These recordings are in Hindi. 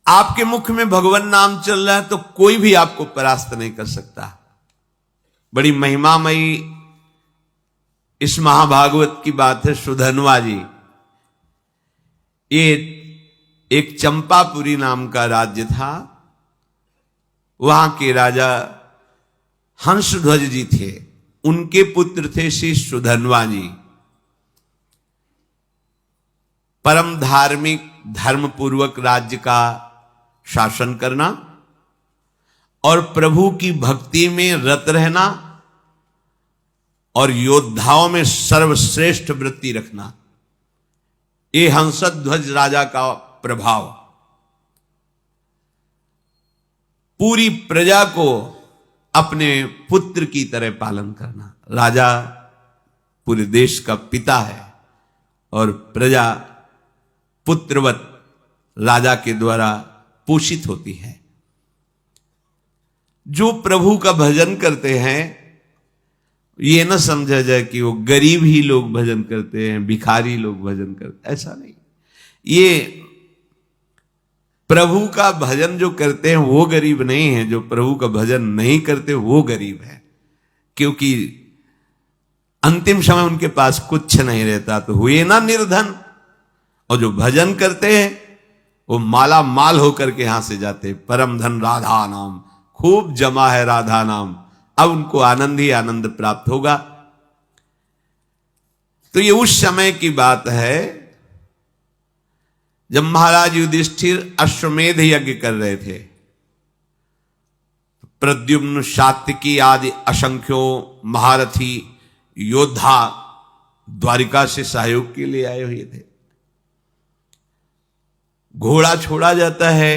आपके मुख में भगवान नाम चल रहा है तो कोई भी आपको परास्त नहीं कर सकता। बड़ी महिमामयी इस महाभागवत की बात है। सुधन्वा जी, ये एक चंपापुरी नाम का राज्य था। वहां के राजा हंसध्वज जी थे, उनके पुत्र थे श्री सुधन्वा जी। परम धार्मिक धर्मपूर्वक राज्य का शासन करना और प्रभु की भक्ति में रत रहना और योद्धाओं में सर्वश्रेष्ठ वृत्ति रखना, ये हंसध्वज राजा का प्रभाव। पूरी प्रजा को अपने पुत्र की तरह पालन करना। राजा पूरे देश का पिता है और प्रजा पुत्रवत राजा के द्वारा पोषित होती है। जो प्रभु का भजन करते हैं, ये न समझा जाए कि वो गरीब ही लोग भजन करते हैं, भिखारी लोग भजन करते हैं, ऐसा नहीं। ये प्रभु का भजन जो करते हैं वो गरीब नहीं है, जो प्रभु का भजन नहीं करते वो गरीब है, क्योंकि अंतिम समय उनके पास कुछ नहीं रहता तो हुए ना निर्धन। और जो भजन करते हैं वो माला माल होकर के यहां से जाते। परम धन राधा नाम, खूब जमा है राधा नाम, अब उनको आनंद ही आनंद प्राप्त होगा। तो ये उस समय की बात है जब महाराज युधिष्ठिर अश्वमेध यज्ञ कर रहे थे। प्रद्युम्न, सात्यकी आदि असंख्यों महारथी योद्धा द्वारिका से सहयोग के लिए आए हुए थे। घोड़ा छोड़ा जाता है,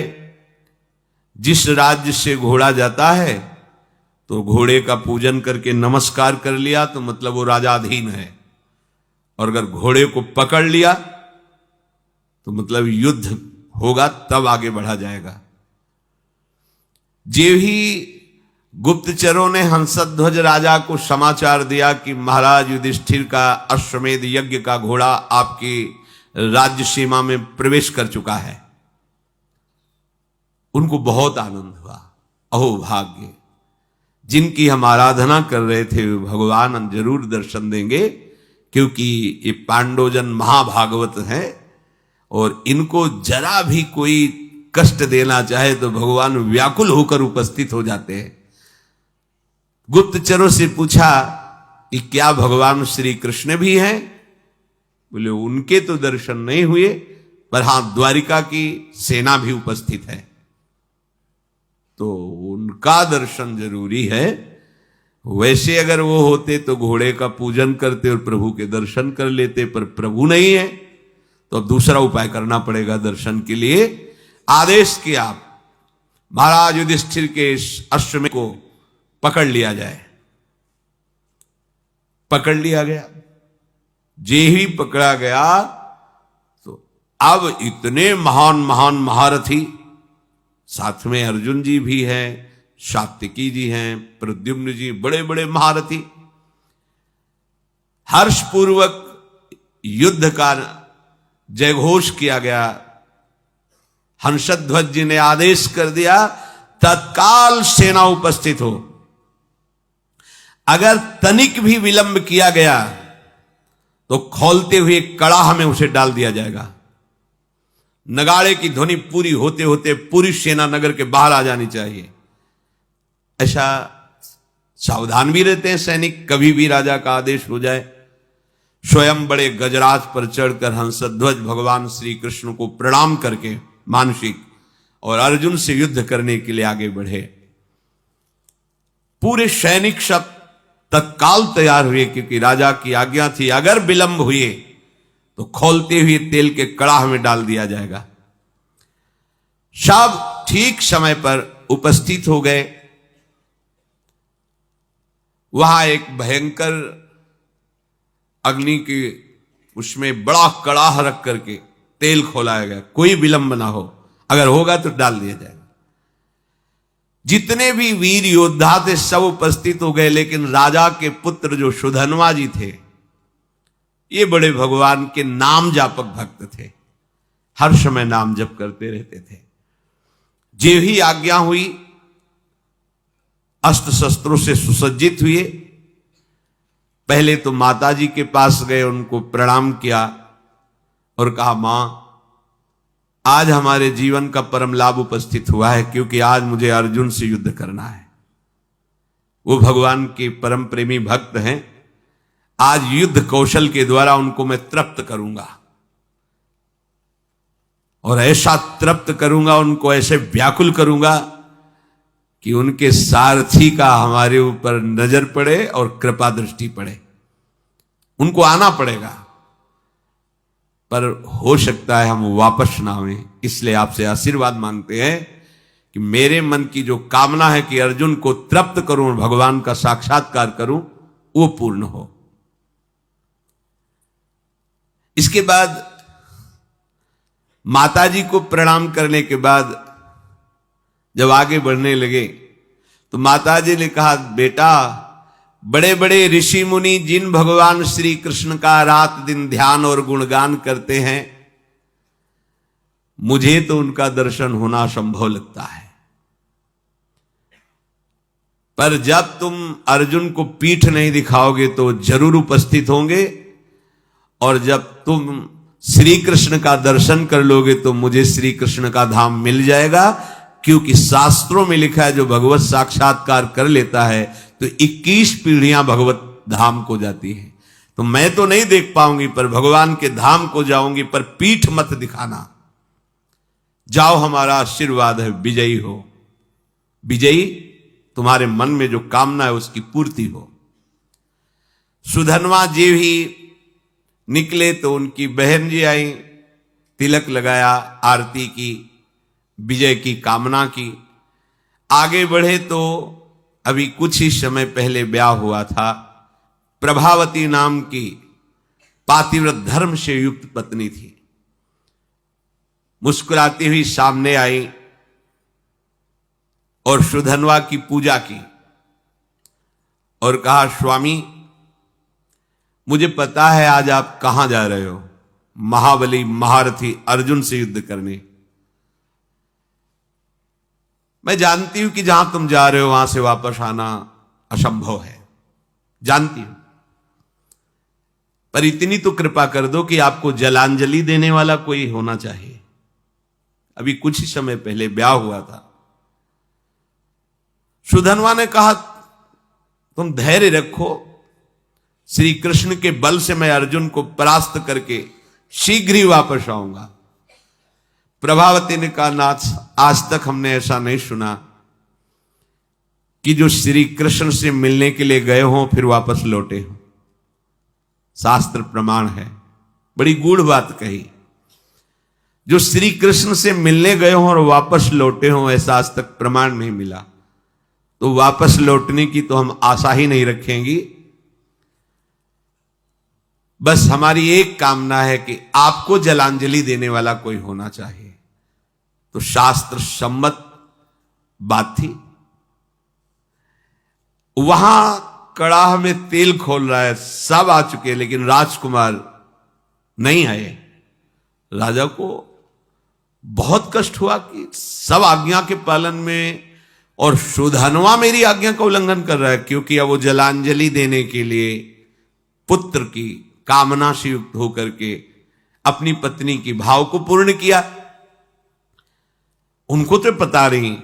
जिस राज्य से घोड़ा जाता है तो घोड़े का पूजन करके नमस्कार कर लिया तो मतलब वो राजाधीन है, और अगर घोड़े को पकड़ लिया तो मतलब युद्ध होगा, तब आगे बढ़ा जाएगा। जे ही गुप्तचरों ने हंसध्वज राजा को समाचार दिया कि महाराज युधिष्ठिर का अश्वमेध यज्ञ का घोड़ा आपकी राज्य सीमा में प्रवेश कर चुका है, उनको बहुत आनंद हुआ। अहो भाग्य, जिनकी हम आराधना कर रहे थे भगवान जरूर दर्शन देंगे, क्योंकि ये पांडवजन महाभागवत है और इनको जरा भी कोई कष्ट देना चाहे तो भगवान व्याकुल होकर उपस्थित हो जाते हैं। गुप्तचरों से पूछा कि क्या भगवान श्री कृष्ण भी हैं? बोले उनके तो दर्शन नहीं हुए, पर हां द्वारिका की सेना भी उपस्थित है, तो उनका दर्शन जरूरी है। वैसे अगर वो होते तो घोड़े का पूजन करते और प्रभु के दर्शन कर लेते, पर प्रभु नहीं है तो अब दूसरा उपाय करना पड़ेगा दर्शन के लिए। आदेश किया महाराज युधिष्ठिर के अश्व को पकड़ लिया जाए। पकड़ लिया गया। जे ही पकड़ा गया तो अब इतने महान महान महारथी, साथ में अर्जुन जी भी हैं, सात्यकी जी हैं, प्रद्युम्न जी, बड़े बड़े महारथी, हर्षपूर्वक युद्ध का जयघोष किया गया। हंसध्वज जी ने आदेश कर दिया तत्काल सेना उपस्थित हो। अगर तनिक भी विलंब किया गया तो खौलते हुए कड़ाह में उसे डाल दिया जाएगा। नगाड़े की ध्वनि पूरी होते होते पूरी सेना नगर के बाहर आ जानी चाहिए। ऐसा सावधान भी रहते हैं सैनिक, कभी भी राजा का आदेश हो जाए। स्वयं बड़े गजराज पर चढ़कर हंसध्वज भगवान श्री कृष्ण को प्रणाम करके मानसिक और अर्जुन से युद्ध करने के लिए आगे बढ़े। पूरे सैनिक सब तत्काल तैयार हुए, क्योंकि राजा की आज्ञा थी अगर विलंब हुए तो खौलते हुए तेल के कड़ाह में डाल दिया जाएगा। सब ठीक समय पर उपस्थित हो गए। वहां एक भयंकर अग्नि के उसमें बड़ा कड़ाह रख करके तेल खोलाया गया, कोई विलंब ना हो, अगर होगा तो डाल दिया जाएगा। जितने भी वीर योद्धा थे सब उपस्थित हो गए, लेकिन राजा के पुत्र जो सुधन्वा जी थे, ये बड़े भगवान के नाम जापक भक्त थे, हर समय नाम जप करते रहते थे। जे ही आज्ञा हुई, अस्त्र शस्त्रों से सुसज्जित हुए। पहले तो माताजी के पास गए, उनको प्रणाम किया और कहा, मां, आज हमारे जीवन का परम लाभ उपस्थित हुआ है, क्योंकि आज मुझे अर्जुन से युद्ध करना है। वो भगवान के परम प्रेमी भक्त हैं। आज युद्ध कौशल के द्वारा उनको मैं तृप्त करूंगा, और ऐसा तृप्त करूंगा, उनको ऐसे व्याकुल करूंगा कि उनके सारथी का हमारे ऊपर नजर पड़े और कृपा दृष्टि पड़े। उनको आना पड़ेगा, पर हो सकता है हम वापस ना आए। इसलिए आपसे आशीर्वाद मांगते हैं कि मेरे मन की जो कामना है कि अर्जुन को तृप्त करूं और भगवान का साक्षात्कार करूं, वो पूर्ण हो। इसके बाद माताजी को प्रणाम करने के बाद जब आगे बढ़ने लगे तो माताजी ने कहा, बेटा, बड़े बड़े ऋषि मुनि जिन भगवान श्री कृष्ण का रात दिन ध्यान और गुणगान करते हैं, मुझे तो उनका दर्शन होना संभव लगता है। पर जब तुम अर्जुन को पीठ नहीं दिखाओगे तो जरूर उपस्थित होंगे, और जब तुम श्री कृष्ण का दर्शन कर लोगे तो मुझे श्री कृष्ण का धाम मिल जाएगा। क्योंकि शास्त्रों में लिखा है, जो भगवत साक्षात्कार कर लेता है तो 21 पीढ़ियां भगवत धाम को जाती हैं। तो मैं तो नहीं देख पाऊंगी, पर भगवान के धाम को जाऊंगी, पर पीठ मत दिखाना। जाओ, हमारा आशीर्वाद है, विजयी हो। विजयी, तुम्हारे मन में जो कामना है उसकी पूर्ति हो। सुधनवा जी भी निकले तो उनकी बहन जी आई, तिलक लगाया, आरती की, विजय की कामना की। आगे बढ़े तो अभी कुछ ही समय पहले ब्याह हुआ था। प्रभावती नाम की पातिव्रत धर्म से युक्त पत्नी थी। मुस्कुराती हुई सामने आई और सुधनवा की पूजा की और कहा, स्वामी, मुझे पता है आज आप कहां जा रहे हो, महाबली महारथी अर्जुन से युद्ध करने। मैं जानती हूं कि जहां तुम जा रहे हो वहां से वापस आना असंभव है, जानती हूं, पर इतनी तो कृपा कर दो कि आपको जलांजलि देने वाला कोई होना चाहिए। अभी कुछ ही समय पहले ब्याह हुआ था। सुधनवा ने कहा, तुम धैर्य रखो, श्री कृष्ण के बल से मैं अर्जुन को परास्त करके शीघ्र ही वापस आऊंगा। प्रभावती ने कहा, नाथ, आज तक हमने ऐसा नहीं सुना कि जो श्री कृष्ण से मिलने के लिए गए हों फिर वापस लौटे हों। शास्त्र प्रमाण है, बड़ी गूढ़ बात कही। जो श्री कृष्ण से मिलने गए हों और वापस लौटे हों, ऐसा आज तक प्रमाण नहीं मिला। तो वापस लौटने की तो हम आशा ही नहीं रखेंगी। बस हमारी एक कामना है कि आपको जलांजलि देने वाला कोई होना चाहिए। तो शास्त्र सम्मत बात थी। वहां कड़ाह में तेल खोल रहा है, सब आ चुके, लेकिन राजकुमार नहीं आए। राजा को बहुत कष्ट हुआ कि सब आज्ञा के पालन में, और सुधनवा मेरी आज्ञा का उल्लंघन कर रहा है, क्योंकि अब वो जलांजलि देने के लिए पुत्र की कामना से युक्त होकर के अपनी पत्नी की भाव को पूर्ण किया। उनको तो पता नहीं,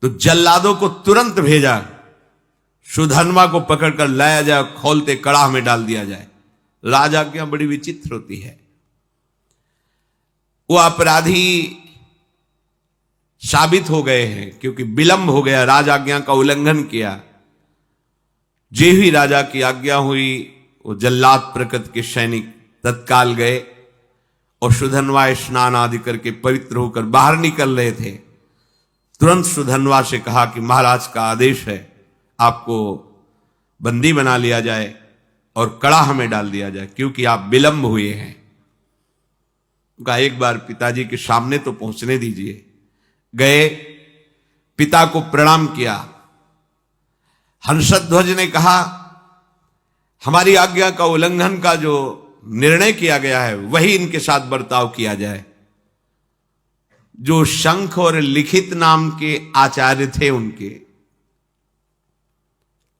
तो जल्लादों को तुरंत भेजा, सुधनवा को पकड़कर लाया जाए, खोलते कड़ाह में डाल दिया जाए। राजा की बड़ी विचित्र होती है। वो अपराधी साबित हो गए हैं, क्योंकि विलंब हो गया, राजाज्ञा का उल्लंघन किया। जे ही राजा की आज्ञा हुई, वो जल्लाद प्रकृति के सैनिक तत्काल गए और सुधनवा स्नान आदि करके पवित्र होकर बाहर निकल रहे थे। तुरंत सुधनवा से कहा कि महाराज का आदेश है, आपको बंदी बना लिया जाए और कड़ाह में डाल दिया जाए, क्योंकि आप विलंब हुए हैं। उनका एक बार पिताजी के सामने तो पहुंचने दीजिए। गए, पिता को प्रणाम किया। हंसध्वज ने कहा, हमारी आज्ञा का उल्लंघन का जो निर्णय किया गया है वही इनके साथ बर्ताव किया जाए। जो शंख और लिखित नाम के आचार्य थे उनके,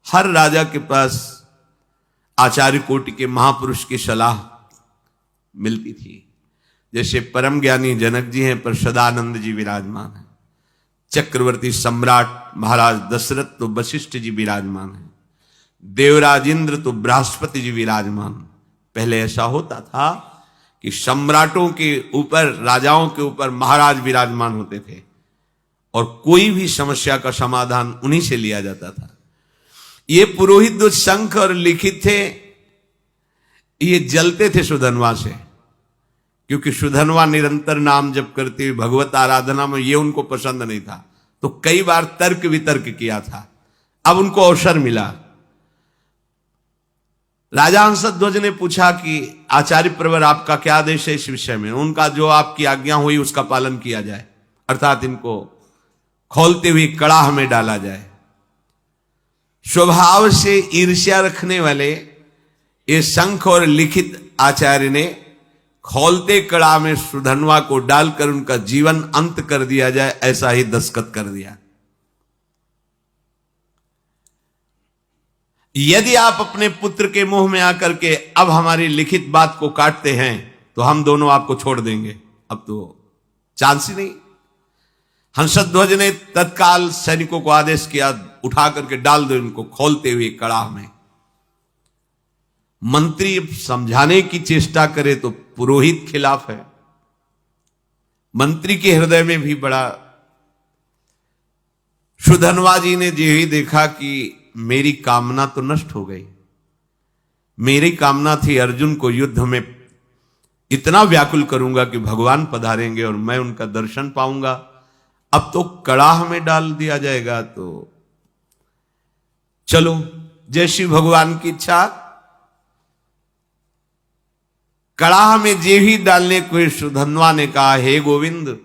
हर राजा के पास आचार्य कोटि के महापुरुष की सलाह मिलती थी। जैसे परम ज्ञानी जनक जी हैं, पर सदानंद जी विराजमान हैं। चक्रवर्ती सम्राट महाराज दशरथ तो वशिष्ठ जी विराजमान हैं। देवराज इंद्र तो बृहस्पति जी विराजमान। पहले ऐसा होता था कि सम्राटों के ऊपर, राजाओं के ऊपर महाराज विराजमान होते थे और कोई भी समस्या का समाधान उन्हीं से लिया जाता था। ये पुरोहित जो शंख और लिखित थे, ये जलते थे सुधनवा से, क्योंकि सुधनवा निरंतर नाम जप करते हुए भगवत आराधना में, ये उनको पसंद नहीं था। तो कई बार तर्क वितर्क किया था। अब उनको अवसर मिला। राजा हंसध्वज ने पूछा कि आचार्य प्रवर आपका क्या आदेश है इस विषय में। उनका जो आपकी आज्ञा हुई उसका पालन किया जाए, अर्थात इनको खोलते हुए कड़ाह में डाला जाए। स्वभाव से ईर्ष्या रखने वाले ये शंख और लिखित आचार्य ने खोलते कड़ा में सुधनवा को डालकर उनका जीवन अंत कर दिया जाए, ऐसा ही दस्तखत कर दिया। यदि आप अपने पुत्र के मुंह में आकर के अब हमारी लिखित बात को काटते हैं तो हम दोनों आपको छोड़ देंगे। अब तो चांस ही नहीं। हंसध्वज ने तत्काल सैनिकों को आदेश किया, उठा करके डाल दो इनको खोलते हुए कड़ाह में। मंत्री समझाने की चेष्टा करे तो पुरोहित खिलाफ है। मंत्री के हृदय में भी बड़ा। सुधनवा जी ने जो ही देखा कि मेरी कामना तो नष्ट हो गई। मेरी कामना थी अर्जुन को युद्ध में इतना व्याकुल करूंगा कि भगवान पधारेंगे और मैं उनका दर्शन पाऊंगा। अब तो कड़ाह में डाल दिया जाएगा, तो चलो जैसी भगवान की इच्छा। कड़ाह में जे ही डालने को सुधनवा ने कहा, हे गोविंद,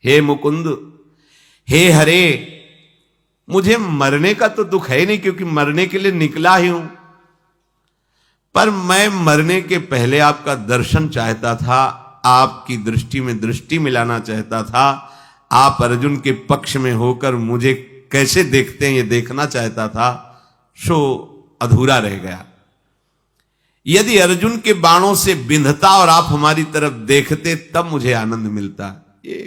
हे मुकुंद, हे हरे, मुझे मरने का तो दुख है नहीं, क्योंकि मरने के लिए निकला ही हूं, पर मैं मरने के पहले आपका दर्शन चाहता था, आपकी दृष्टि में दृष्टि मिलाना चाहता था। आप अर्जुन के पक्ष में होकर मुझे कैसे देखते हैं ये देखना चाहता था, सो अधूरा रह गया। यदि अर्जुन के बाणों से बिंधता और आप हमारी तरफ देखते तब मुझे आनंद मिलता। ये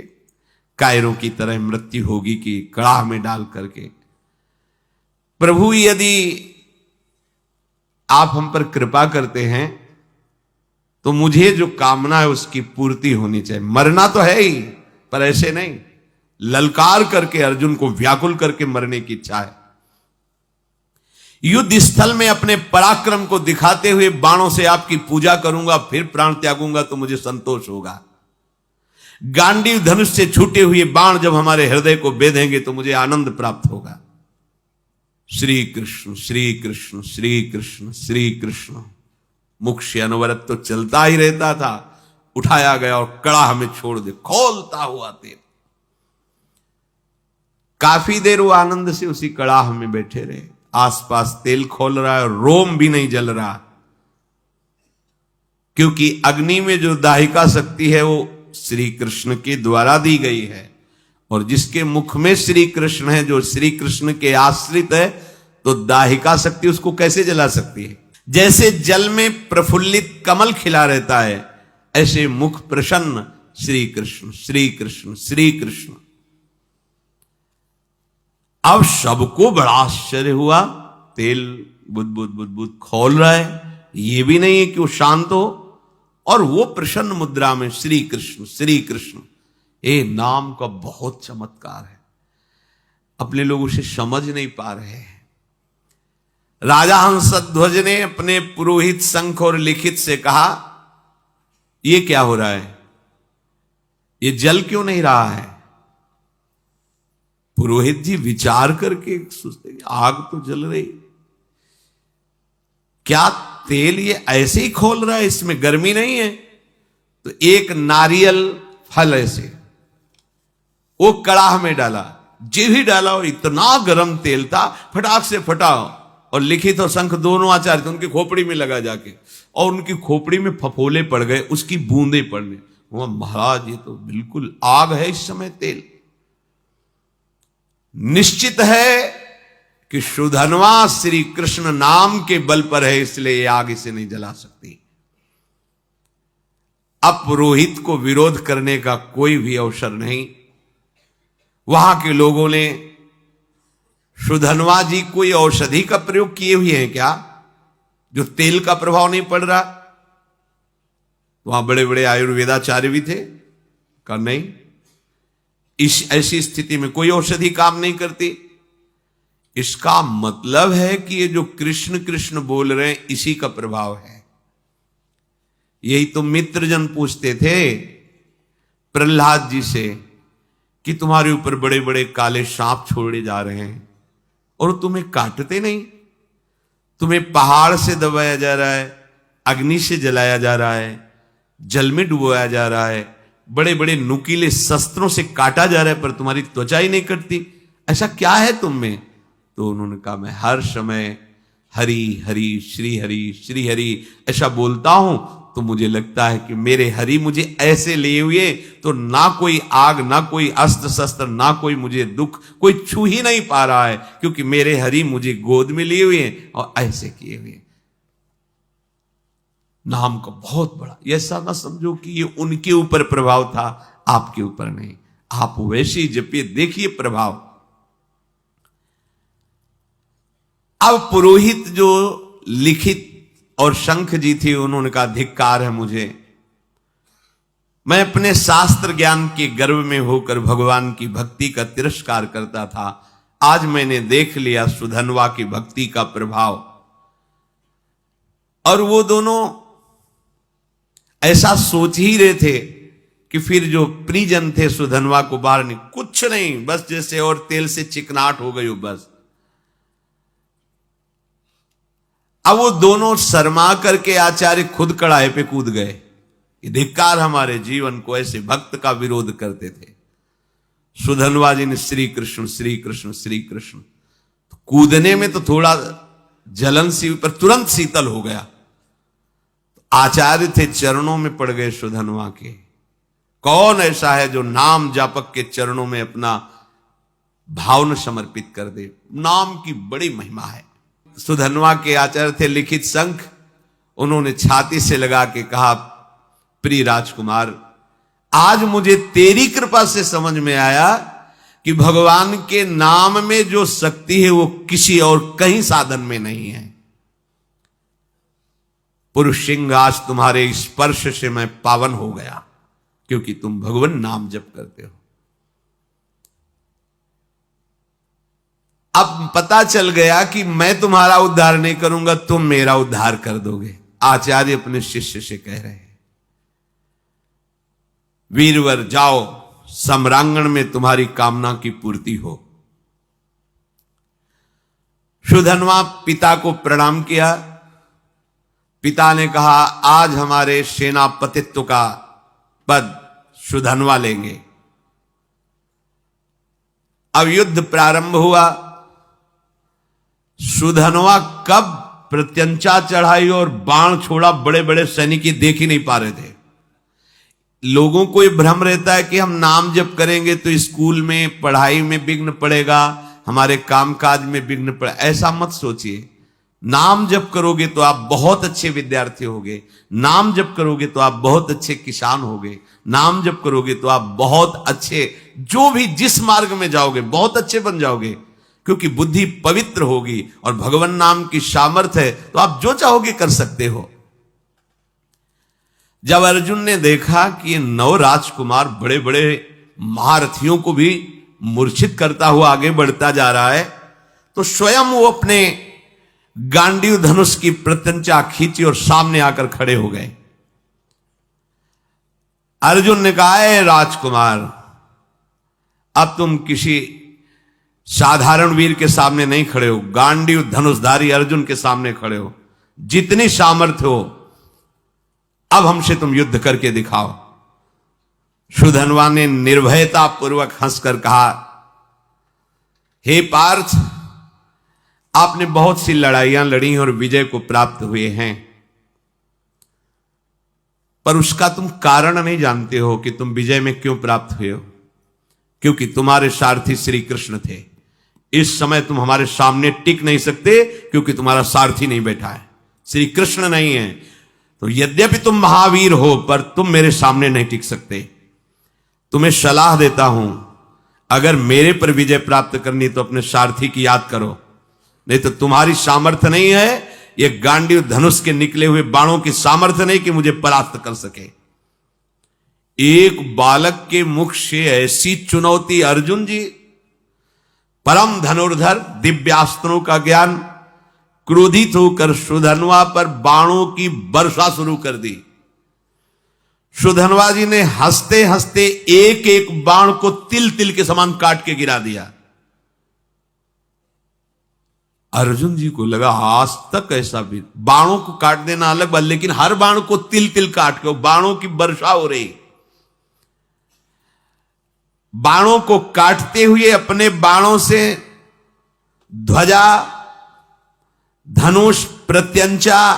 कायरों की तरह मृत्यु होगी कि कड़ाह में डाल करके। प्रभु यदि आप हम पर कृपा करते हैं तो मुझे जो कामना है उसकी पूर्ति होनी चाहिए। मरना तो है ही, पर ऐसे नहीं, ललकार करके अर्जुन को व्याकुल करके मरने की इच्छा है। युद्ध स्थल में अपने पराक्रम को दिखाते हुए बाणों से आपकी पूजा करूंगा, फिर प्राण त्यागूंगा तो मुझे संतोष होगा। गांडीव धनुष से छूटे हुए बाण जब हमारे हृदय को बेधेंगे तो मुझे आनंद प्राप्त होगा। श्री कृष्ण श्री कृष्ण श्री कृष्ण श्री कृष्ण। मुख से अनवरत तो चलता ही रहता था। उठाया गया और कड़ाह में छोड़ दे, खोलता हुआ तेल। काफी देर वो आनंद से उसी कड़ाह में बैठे रहे। आसपास तेल खोल रहा है और रोम भी नहीं जल रहा, क्योंकि अग्नि में जो दाहिका शक्ति है वो श्री कृष्ण के द्वारा दी गई है, और जिसके मुख में श्री कृष्ण है, जो श्री कृष्ण के आश्रित है, तो दाहिका शक्ति उसको कैसे जला सकती है। जैसे जल में प्रफुल्लित कमल खिला रहता है, ऐसे मुख प्रसन्न श्री कृष्ण श्री कृष्ण श्री कृष्ण। अब सबको बड़ा आश्चर्य हुआ। तेल बुद बुद बुद बुद खोल रहा है, ये भी नहीं है कि वो शांत हो, और वो प्रसन्न मुद्रा में श्री कृष्ण श्री कृष्ण। ये नाम का बहुत चमत्कार है, अपने लोग उसे समझ नहीं पा रहे हैं। राजा हंसध्वज ने अपने पुरोहित शंख और लिखित से कहा, ये क्या हो रहा है, ये जल क्यों नहीं रहा है। पुरोहित जी विचार करके सोचते, आग तो जल रही, क्या तेल ये ऐसे ही खोल रहा है, इसमें गर्मी नहीं है। तो एक नारियल फल ऐसे वो कड़ाह में डाला, जो ही डाला और इतना गर्म तेल था, फटाक से फटा, और लिखित और शंख दोनों आचार्य थे, उनकी खोपड़ी में लगा जाके, और उनकी खोपड़ी में फफोले पड़ गए, उसकी बूंदें पड़ने, वो महाराज ये तो बिल्कुल आग है इस समय तेल। निश्चित है कि सुधनवा श्री कृष्ण नाम के बल पर है, इसलिए ये आग इसे नहीं जला सकती। अब पुरोहित को विरोध करने का कोई भी अवसर नहीं। वहां के लोगों ने सुधनवा जी कोई औषधि का प्रयोग किए हुए हैं क्या, जो तेल का प्रभाव नहीं पड़ रहा? वहां बड़े बड़े आयुर्वेदाचार्य भी थे, कहा नहीं, इस ऐसी स्थिति में कोई औषधि काम नहीं करती। इसका मतलब है कि ये जो कृष्ण कृष्ण बोल रहे हैं इसी का प्रभाव है। यही तो मित्रजन पूछते थे प्रहलाद जी से कि तुम्हारे ऊपर बड़े बड़े काले सांप छोड़े जा रहे हैं और तुम्हें काटते नहीं, तुम्हें पहाड़ से दबाया जा रहा है, अग्नि से जलाया जा रहा है, जल में डुबोया जा रहा है, बड़े बड़े नुकीले शस्त्रों से काटा जा रहा है, पर तुम्हारी त्वचा ही नहीं कटती, ऐसा क्या है तुम में? तो उन्होंने कहा मैं हर समय हरि हरि श्री हरि ऐसा बोलता हूं, तो मुझे लगता है कि मेरे हरि मुझे ऐसे लिए हुए तो ना कोई आग, ना कोई अस्त्र शस्त्र, ना कोई मुझे दुख, कोई छू ही नहीं पा रहा है, क्योंकि मेरे हरि मुझे गोद में लिए हुए हैं और ऐसे किए हुए हैं। नाम का बहुत बड़ा, ऐसा ना समझो कि ये उनके ऊपर प्रभाव था, आपके ऊपर नहीं। आप वैसे ही जपिए, देखिए प्रभाव। अब पुरोहित जो लिखित और शंख जी थी, उन्होंने कहा धिक्कार है मुझे, मैं अपने शास्त्र ज्ञान के गर्व में होकर भगवान की भक्ति का तिरस्कार करता था, आज मैंने देख लिया सुधनवा की भक्ति का प्रभाव। और वो दोनों ऐसा सोच ही रहे थे कि फिर जो परिजन थे सुधनवा को बाहर नहीं, कुछ नहीं, बस जैसे और तेल से चिकनाट हो गई हो बस। अब वो दोनों शर्मा करके आचार्य खुद कड़ाहे पे कूद गए। ये धिक्कार हमारे जीवन को, ऐसे भक्त का विरोध करते थे। सुधनवा जी ने श्री कृष्ण श्री कृष्ण श्री कृष्ण, तो कूदने में तो थोड़ा जलन सी, पर तुरंत शीतल हो गया। आचार्य थे, चरणों में पड़ गए सुधनवा के। कौन ऐसा है जो नाम जापक के चरणों में अपना भावना समर्पित कर दे? नाम की बड़ी महिमा है। सुधनवा के आचार्य थे लिखित शंख, उन्होंने छाती से लगा के कहा प्रिय राजकुमार, आज मुझे तेरी कृपा से समझ में आया कि भगवान के नाम में जो शक्ति है वो किसी और कहीं साधन में नहीं है। पुरुष सिंह, आज तुम्हारे स्पर्श से मैं पावन हो गया, क्योंकि तुम भगवान नाम जप करते हो। अब पता चल गया कि मैं तुम्हारा उद्धार नहीं करूंगा, तुम मेरा उद्धार कर दोगे। आचार्य अपने शिष्य से कह रहे हैं, वीरवर जाओ, सम्रांगण में तुम्हारी कामना की पूर्ति हो। सुधनवा पिता को प्रणाम किया। पिता ने कहा आज हमारे सेनापतित्व का पद सुधनवा लेंगे। अब युद्ध प्रारंभ हुआ। सुधनवा कब प्रत्यंचा चढ़ाई और बाण छोड़ा, बड़े बड़े सैनिक देख ही नहीं पा रहे थे। लोगों को यह भ्रम रहता है कि हम नाम जप करेंगे तो स्कूल में पढ़ाई में विघ्न पड़ेगा, हमारे कामकाज में विघ्न पड़े। ऐसा मत सोचिए। नाम जप करोगे तो आप बहुत अच्छे विद्यार्थी होगे, नाम जप करोगे तो आप बहुत अच्छे किसान होगे, नाम जप करोगे तो आप बहुत अच्छे, जो भी जिस मार्ग में जाओगे बहुत अच्छे बन जाओगे, क्योंकि बुद्धि पवित्र होगी और भगवान नाम की सामर्थ्य है, तो आप जो चाहोगे कर सकते हो। जब अर्जुन ने देखा कि ये 9 राजकुमार बड़े बड़े महारथियों को भी मूर्छित करता हुआ आगे बढ़ता जा रहा है, तो स्वयं वो अपने गांडीव धनुष की प्रत्यंचा खींची और सामने आकर खड़े हो गए। अर्जुन ने कहा, ए राजकुमार, अब तुम किसी साधारण वीर के सामने नहीं खड़े हो, गांडीव धनुषधारी अर्जुन के सामने खड़े हो। जितनी सामर्थ्य हो अब हमसे तुम युद्ध करके दिखाओ। सुधनवा ने निर्भयता पूर्वक हंसकर कहा, हे पार्थ, आपने बहुत सी लड़ाइयां लड़ी और विजय को प्राप्त हुए हैं, पर उसका तुम कारण नहीं जानते हो कि तुम विजय में क्यों प्राप्त हुए हो। क्योंकि तुम्हारे सारथी श्री कृष्ण थे। इस समय तुम हमारे सामने टिक नहीं सकते क्योंकि तुम्हारा सारथी नहीं बैठा है, श्री कृष्ण नहीं है। तो यद्यपि तुम महावीर हो पर तुम मेरे सामने नहीं टिक सकते। तुम्हें सलाह देता हूं, अगर मेरे पर विजय प्राप्त करनी तो अपने सारथी की याद करो, नहीं तो तुम्हारी सामर्थ्य नहीं है, ये गांडीव धनुष के निकले हुए बाणों की सामर्थ्य नहीं कि मुझे परास्त कर सके। एक बालक के मुख से ऐसी चुनौती, अर्जुन जी परम धनुर्धर, दिव्यास्त्रों का ज्ञान, क्रोधित होकर सुधनवा पर बाणों की वर्षा शुरू कर दी। सुधनवा जी ने हंसते हंसते एक एक बाण को तिल तिल के समान काट के गिरा दिया। अर्जुन जी को लगा आज तक ऐसा भी, बाणों को काट देना अलग बात, लेकिन हर बाण को तिल तिल काट के बाणों की वर्षा हो रही। बाणों को काटते हुए अपने बाणों से ध्वजा, धनुष, प्रत्यंचा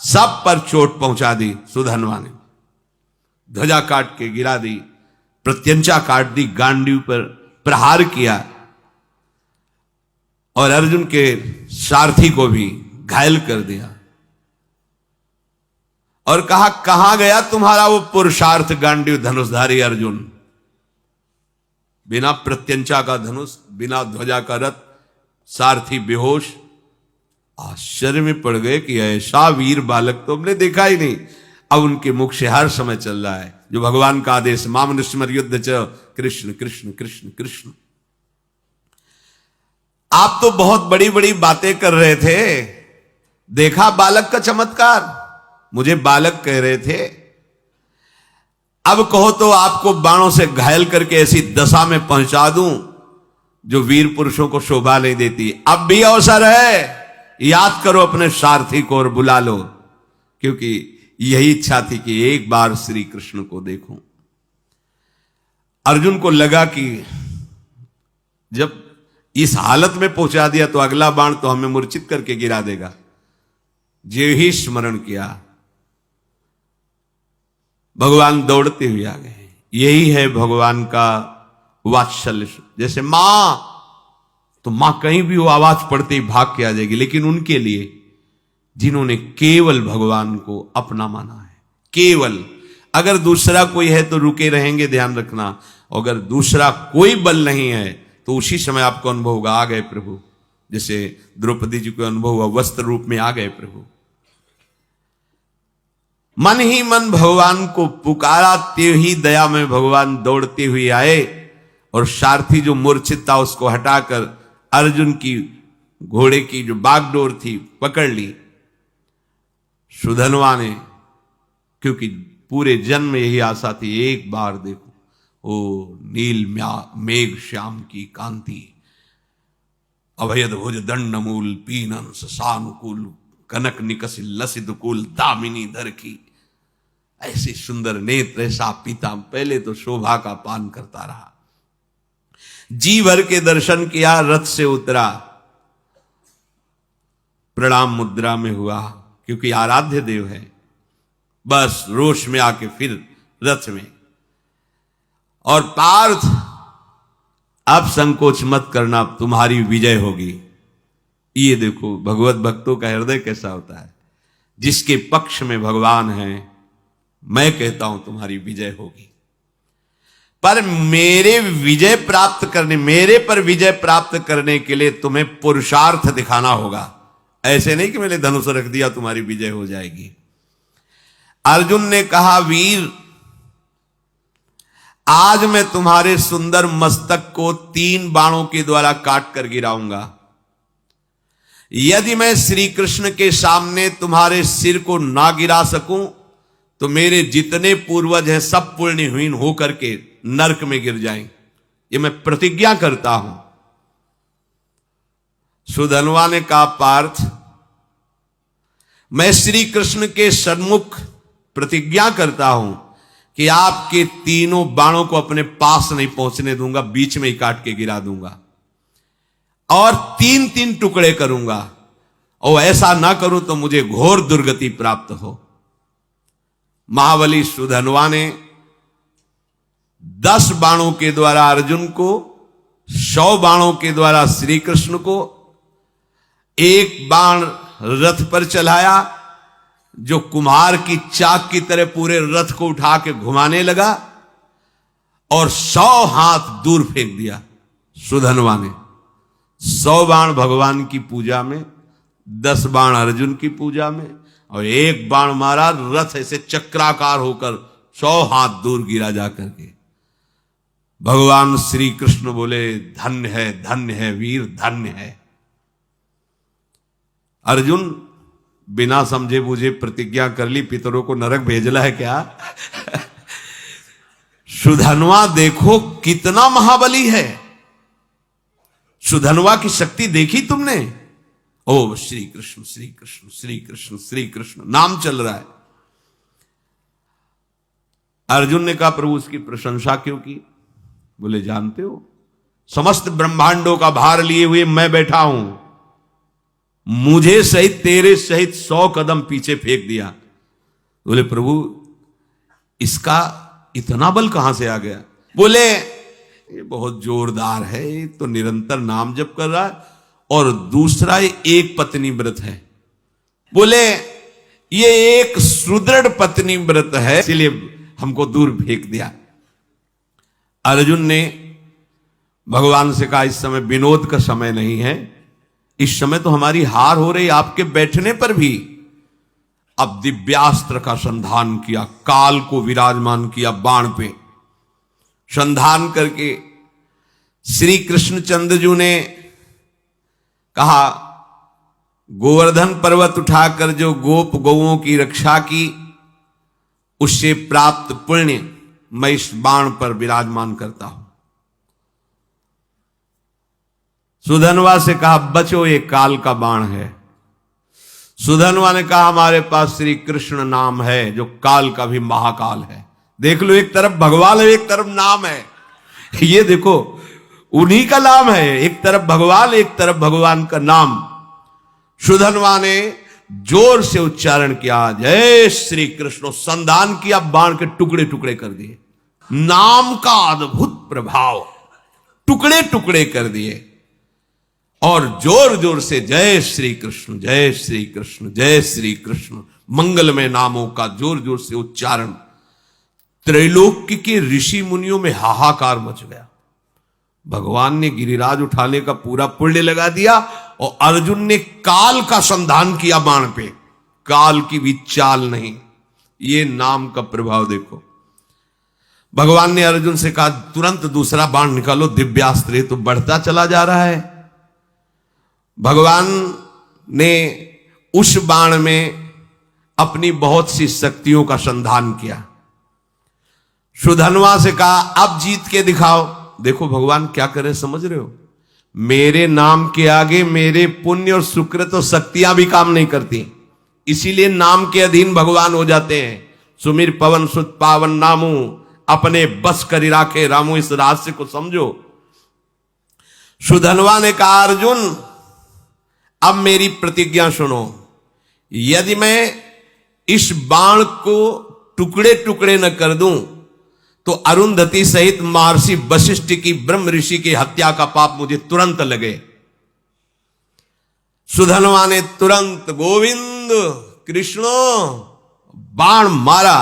सब पर चोट पहुंचा दी। सुधनवा ने ध्वजा काट के गिरा दी, प्रत्यंचा काट दी, गांडीव पर प्रहार किया और अर्जुन के सारथी को भी घायल कर दिया और कहा, कहां गया तुम्हारा वो पुरुषार्थ गांडीव धनुषधारी अर्जुन। बिना प्रत्यंचा का धनुष, बिना ध्वजा का रथ, सारथी बेहोश। आश्चर्य में पड़ गए कि ऐसा वीर बालक तो हमने देखा ही नहीं। अब उनके मुख से हर समय चल रहा है जो भगवान का आदेश, मामनुष्यमर युद्ध च कृष्ण कृष्ण कृष्ण कृष्ण। आप तो बहुत बड़ी बड़ी बातें कर रहे थे, देखा बालक का चमत्कार, मुझे बालक कह रहे थे, अब कहो तो आपको बाणों से घायल करके ऐसी दशा में पहुंचा दूं जो वीर पुरुषों को शोभा नहीं देती। अब भी अवसर है, याद करो अपने सारथी को और बुला लो, क्योंकि यही इच्छा थी कि एक बार श्री कृष्ण को देखूं। अर्जुन को लगा कि जब इस हालत में पहुंचा दिया तो अगला बाण तो हमें मूर्छित करके गिरा देगा। जे ही स्मरण किया, भगवान दौड़ते हुए आ गए। यही है भगवान का वात्सल्य। जैसे मां, तो मां कहीं भी वो आवाज पड़ते ही भाग के आ जाएगी, लेकिन उनके लिए जिन्होंने केवल भगवान को अपना माना है, केवल, अगर दूसरा कोई है तो रुके रहेंगे, ध्यान रखना। अगर दूसरा कोई बल नहीं है तो उसी समय आपको अनुभव होगा, आ गए प्रभु। जैसे द्रौपदी जी को अनुभव हुआ, वस्त्र रूप में आ गए प्रभु। मन ही मन भगवान को पुकारा, ते ही दया में भगवान दौड़ते हुए आए और सारथी जो मूर्छित था उसको हटाकर अर्जुन की घोड़े की जो बागडोर थी पकड़ ली। सुधनवा ने, क्योंकि पूरे जन्म में यही आशा थी, एक बार देखो ओ नील मेघ श्याम की कांति, अभयद भुज दंड मूल पीनन सानुकूल, कनक निकस लसित कुल दामिनी धर की। ऐसे सुंदर नेत्र, ऐसा पीता, पहले तो शोभा का पान करता रहा। जी भर के दर्शन किया, रथ से उतरा, प्रणाम मुद्रा में हुआ, क्योंकि आराध्य देव है। बस रोष में आके फिर रथ में, और पार्थ अब संकोच मत करना, तुम्हारी विजय होगी। ये देखो भगवत भक्तों का हृदय कैसा होता है। जिसके पक्ष में भगवान है, मैं कहता हूं तुम्हारी विजय होगी। पर मेरे पर विजय प्राप्त करने के लिए तुम्हें पुरुषार्थ दिखाना होगा। ऐसे नहीं कि मैंने धनुष रख दिया तुम्हारी विजय हो जाएगी। अर्जुन ने कहा, वीर आज मैं तुम्हारे सुंदर मस्तक को 3 बाणों के द्वारा काट कर गिराऊंगा। यदि मैं श्री कृष्ण के सामने तुम्हारे सिर को ना गिरा सकूं तो मेरे जितने पूर्वज हैं सब पुण्यहीन होकर के नरक में गिर जाएं। ये मैं प्रतिज्ञा करता हूं। सुधनवा ने कहा, पार्थ मैं श्री कृष्ण के सन्मुख प्रतिज्ञा करता हूं कि आपके तीनों बाणों को अपने पास नहीं पहुंचने दूंगा, बीच में ही काट के गिरा दूंगा और 3-3 टुकड़े करूंगा, और ऐसा ना करूं तो मुझे घोर दुर्गति प्राप्त हो। महाबली सुधनवा ने 10 बाणों के द्वारा अर्जुन को, 100 बाणों के द्वारा श्री कृष्ण को, एक बाण रथ पर चलाया जो कुम्हार की चाक की तरह पूरे रथ को उठा के घुमाने लगा, और 100 हाथ दूर फेंक दिया सुधनवा ने। 100 बाण भगवान की पूजा में, 10 बाण अर्जुन की पूजा में, और एक बाण मारा, रथ ऐसे चक्राकार होकर 100 हाथ दूर गिरा जाकर के। भगवान श्री कृष्ण बोले, धन्य है वीर, धन्य है। अर्जुन बिना समझे बूझे प्रतिज्ञा कर ली, पितरों को नरक भेजला है क्या? सुधनवा देखो कितना महाबली है। सुधनवा की शक्ति देखी तुमने? ओ श्री कृष्ण श्री कृष्ण श्री कृष्ण श्री कृष्ण नाम चल रहा है। अर्जुन ने कहा, प्रभु उसकी प्रशंसा क्यों की? बोले, जानते हो समस्त ब्रह्मांडों का भार लिए हुए मैं बैठा हूं, मुझे सहित तेरे सहित 100 कदम पीछे फेंक दिया। बोले, प्रभु इसका इतना बल कहां से आ गया? बोले, ये बहुत जोरदार है, ये तो निरंतर नाम जप कर रहा है, और दूसरा ये एक पत्नी व्रत है। बोले, ये एक सुदृढ़ पत्नी व्रत है, इसलिए हमको दूर फेंक दिया। अर्जुन ने भगवान से कहा, इस समय विनोद का समय नहीं है, इस समय तो हमारी हार हो रही आपके बैठने पर भी। अब दिव्यास्त्र का संधान किया, काल को विराजमान किया बाण पे, संधान करके श्री कृष्णचंद्र जी ने कहा, गोवर्धन पर्वत उठाकर जो गोप गौओं की रक्षा की, उससे प्राप्त पुण्य मैं इस बाण पर विराजमान करता हूं। सुधनवा से कहा, बचो ये काल का बाण है। सुधनवा ने कहा, हमारे पास श्री कृष्ण नाम है जो काल का भी महाकाल है। देख लो, एक तरफ भगवान है, एक तरफ नाम है। ये देखो, उन्हीं का नाम है, एक तरफ भगवान, एक तरफ भगवान का नाम। सुधनवा ने जोर से उच्चारण किया, जय श्री कृष्ण, संधान किया, बाण के टुकड़े टुकड़े कर दिए। नाम का अद्भुत प्रभाव, टुकड़े टुकड़े कर दिए, और जोर जोर से जय श्री कृष्ण जय श्री कृष्ण जय श्री कृष्ण मंगलमय नामों का जोर जोर से उच्चारण। त्रैलोक्य के ऋषि मुनियों में हाहाकार मच गया। भगवान ने गिरिराज उठाने का पूरा पुण्य लगा दिया, और अर्जुन ने काल का संधान किया बाण पे, काल की भी चाल नहीं। ये नाम का प्रभाव देखो। भगवान ने अर्जुन से कहा, तुरंत दूसरा बाण निकालो, दिव्यास्त्र तो बढ़ता चला जा रहा है। भगवान ने उस बाण में अपनी बहुत सी शक्तियों का संधान किया। सुधनवा से कहा, अब जीत के दिखाओ। देखो भगवान क्या करे, समझ रहे हो? मेरे नाम के आगे मेरे पुण्य और सुकृत और शक्तियां भी काम नहीं करती, इसीलिए नाम के अधीन भगवान हो जाते हैं। सुमिर पवन सुत पावन नामू, अपने बस करी राखे रामू। इस रहस्य को समझो। सुधनवा ने कहा, अर्जुन अब मेरी प्रतिज्ञा सुनो, यदि मैं इस बाण को टुकड़े टुकड़े न कर दूं तो अरुंधति सहित महर्षि वशिष्ठ की ब्रह्म ऋषि की हत्या का पाप मुझे तुरंत लगे। सुधनवा ने तुरंत गोविंद कृष्णो बाण मारा।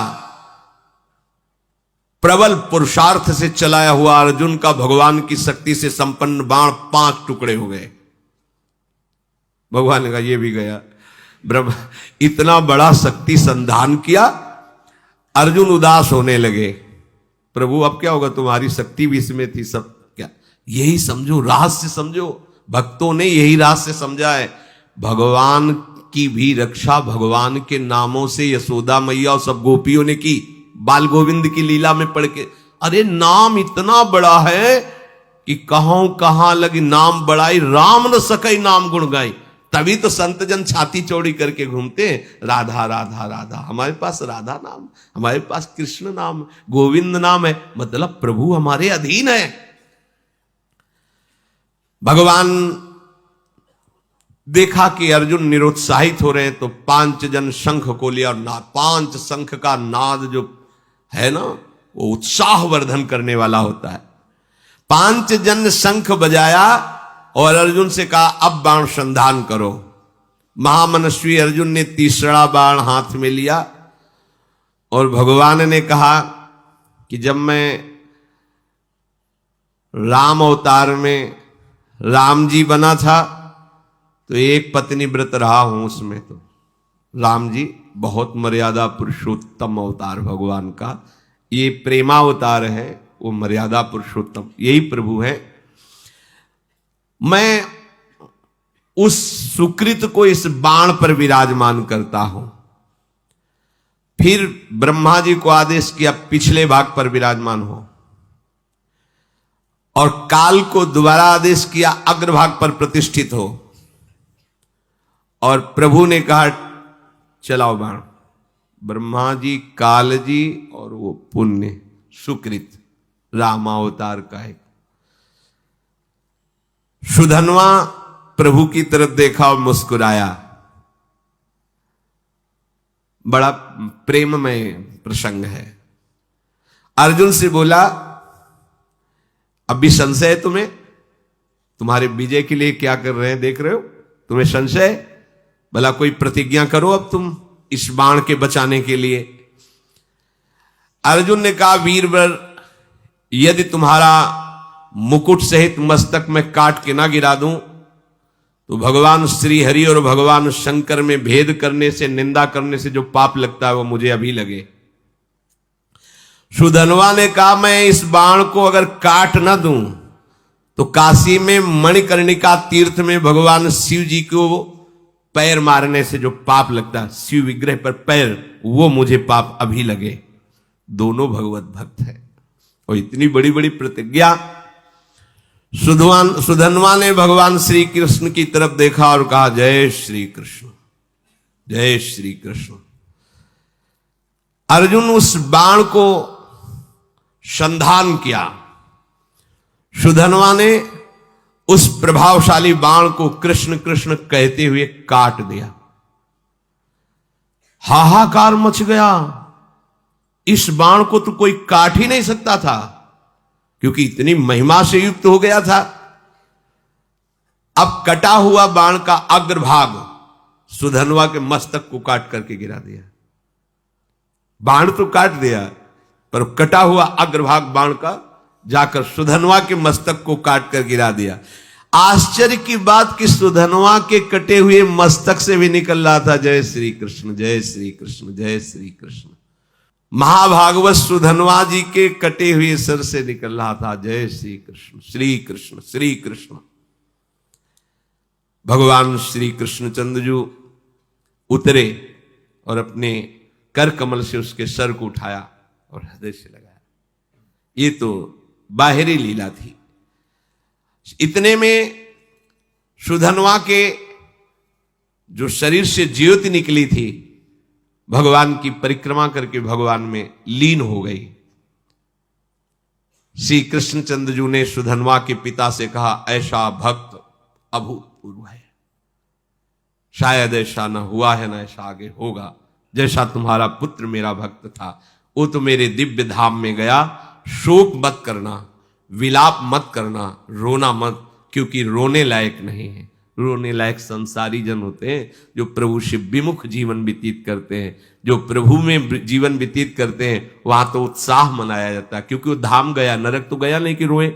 प्रबल पुरुषार्थ से चलाया हुआ अर्जुन का भगवान की शक्ति से संपन्न बाण 5 टुकड़े हो गए। भगवान ने कहा, ये भी गया। ब्रह्म इतना बड़ा शक्ति संधान किया, अर्जुन उदास होने लगे। प्रभु अब क्या होगा, तुम्हारी शक्ति भी इसमें थी सब क्या? यही समझो, रहस्य समझो। भक्तों ने यही रहस्य समझा है। भगवान की भी रक्षा भगवान के नामों से यशोदा मैया और सब गोपियों ने की, बाल गोविंद की लीला में पढ़ के। अरे नाम इतना बड़ा है कि कहां लगी नाम बड़ाई, राम न सकई नाम गुण गाई। तभी तो संत जन छाती चौड़ी करके घूमते हैं, राधा राधा राधा। हमारे पास राधा नाम, हमारे पास कृष्ण नाम, गोविंद नाम है, मतलब प्रभु हमारे अधीन है। भगवान देखा कि अर्जुन निरुत्साहित हो रहे हैं तो 5 जन शंख को लिया और 5 शंख का नाद जो है ना वो उत्साहवर्धन करने वाला होता है। 5 जन शंख बजाया और अर्जुन से कहा अब बाण संधान करो। महामनस्वी अर्जुन ने तीसरा बाण हाथ में लिया और भगवान ने कहा कि जब मैं राम अवतार में राम जी बना था तो एक पत्नी व्रत रहा हूं, उसमें तो राम जी बहुत मर्यादा पुरुषोत्तम अवतार भगवान का, ये प्रेमावतार है, वो मर्यादा पुरुषोत्तम यही प्रभु है। मैं उस सुकृत को इस बाण पर विराजमान करता हूं। फिर ब्रह्मा जी को आदेश किया पिछले भाग पर विराजमान हो, और काल को दोबारा आदेश किया अग्रभाग पर प्रतिष्ठित हो, और प्रभु ने कहा चलाओ बाण। ब्रह्मा जी, काल जी और वो पुण्य सुकृत रामावतार का एक सुधनवा प्रभु की तरफ देखा और मुस्कुराया। बड़ा प्रेममय प्रसंग है। अर्जुन से बोला अब भी संशय है तुम्हें? तुम्हारे विजय के लिए क्या कर रहे हैं देख रहे हो, तुम्हें संशय? भला कोई प्रतिज्ञा करो अब तुम इस बाण के बचाने के लिए। अर्जुन ने कहा वीरवर, यदि तुम्हारा मुकुट सहित मस्तक में काट के ना गिरा दूं तो भगवान श्री हरि और भगवान शंकर में भेद करने से, निंदा करने से जो पाप लगता है वो मुझे अभी लगे। सुधनवा ने कहा मैं इस बाण को अगर काट ना दूं तो काशी में मणिकर्णिका तीर्थ में भगवान शिव जी को पैर मारने से जो पाप लगता है, शिव विग्रह पर पैर, वो मुझे पाप अभी लगे। दोनों भगवत भक्त है और इतनी बड़ी बड़ी प्रतिज्ञा। सुधनवा ने भगवान श्री कृष्ण की तरफ देखा और कहा जय श्री कृष्ण, जय श्री कृष्ण। अर्जुन उस बाण को संधान किया। सुधनवा ने उस प्रभावशाली बाण को कृष्ण कृष्ण कहते हुए काट दिया। हाहाकार मच गया। इस बाण को तो कोई काट ही नहीं सकता था क्योंकि इतनी महिमा से युक्त हो गया था। अब कटा हुआ बाण का अग्रभाग सुधनवा के मस्तक को काट करके गिरा दिया। बाण तो काट दिया पर कटा हुआ अग्रभाग बाण का जाकर सुधनवा के मस्तक को काट कर गिरा दिया। आश्चर्य की बात कि सुधनवा के कटे हुए मस्तक से भी निकल रहा था जय श्री कृष्ण, जय श्री कृष्ण, जय श्री कृष्ण। महाभागवत सुधनवा जी के कटे हुए सर से निकल रहा था जय श्री कृष्ण, श्री कृष्ण, श्री कृष्ण। भगवान श्री कृष्णचंद्र जी उतरे और अपने कर कमल से उसके सर को उठाया और हृदय से लगाया। ये तो बाहरी लीला थी। इतने में सुधनवा के जो शरीर से ज्योति निकली थी भगवान की परिक्रमा करके भगवान में लीन हो गई। श्री कृष्णचंद्र जी ने सुधनवा के पिता से कहा ऐसा भक्त अभूतपूर्व है, शायद ऐसा न हुआ है न ऐसा आगे होगा। जैसा तुम्हारा पुत्र मेरा भक्त था वो तो मेरे दिव्य धाम में गया। शोक मत करना, विलाप मत करना, रोना मत, क्योंकि रोने लायक नहीं है। रोने लायक संसारी जन होते हैं जो प्रभु से विमुख जीवन व्यतीत करते हैं। जो प्रभु में जीवन व्यतीत करते हैं वहां तो उत्साह मनाया जाता है क्योंकि वो धाम गया, नरक तो गया नहीं कि रोए,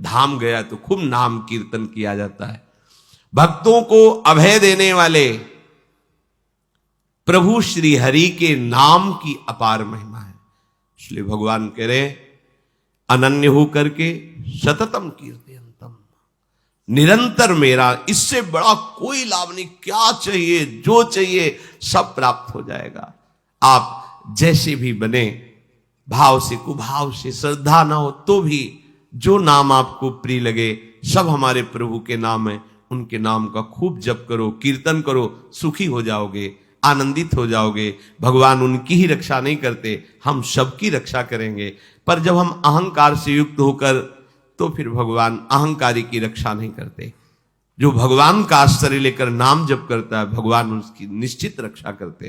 धाम गया तो खूब नाम कीर्तन किया जाता है। भक्तों को अभय देने वाले प्रभु श्री हरि के नाम की अपार महिमा है। इसलिए भगवान कह रहे अनन्य हो करके सततम कीर्तयन्तम, निरंतर मेरा, इससे बड़ा कोई लाभ नहीं। क्या चाहिए, जो चाहिए सब प्राप्त हो जाएगा। आप जैसे भी बने, भाव से कुभाव से, श्रद्धा ना हो तो भी जो नाम आपको प्रिय लगे सब हमारे प्रभु के नाम है। उनके नाम का खूब जप करो, कीर्तन करो, सुखी हो जाओगे, आनंदित हो जाओगे। भगवान उनकी ही रक्षा नहीं करते, हम सबकी रक्षा करेंगे। पर जब हम अहंकार से युक्त होकर, तो फिर भगवान अहंकारी की रक्षा नहीं करते। जो भगवान का आश्रय लेकर नाम जप करता है, भगवान उसकी निश्चित रक्षा करते हैं।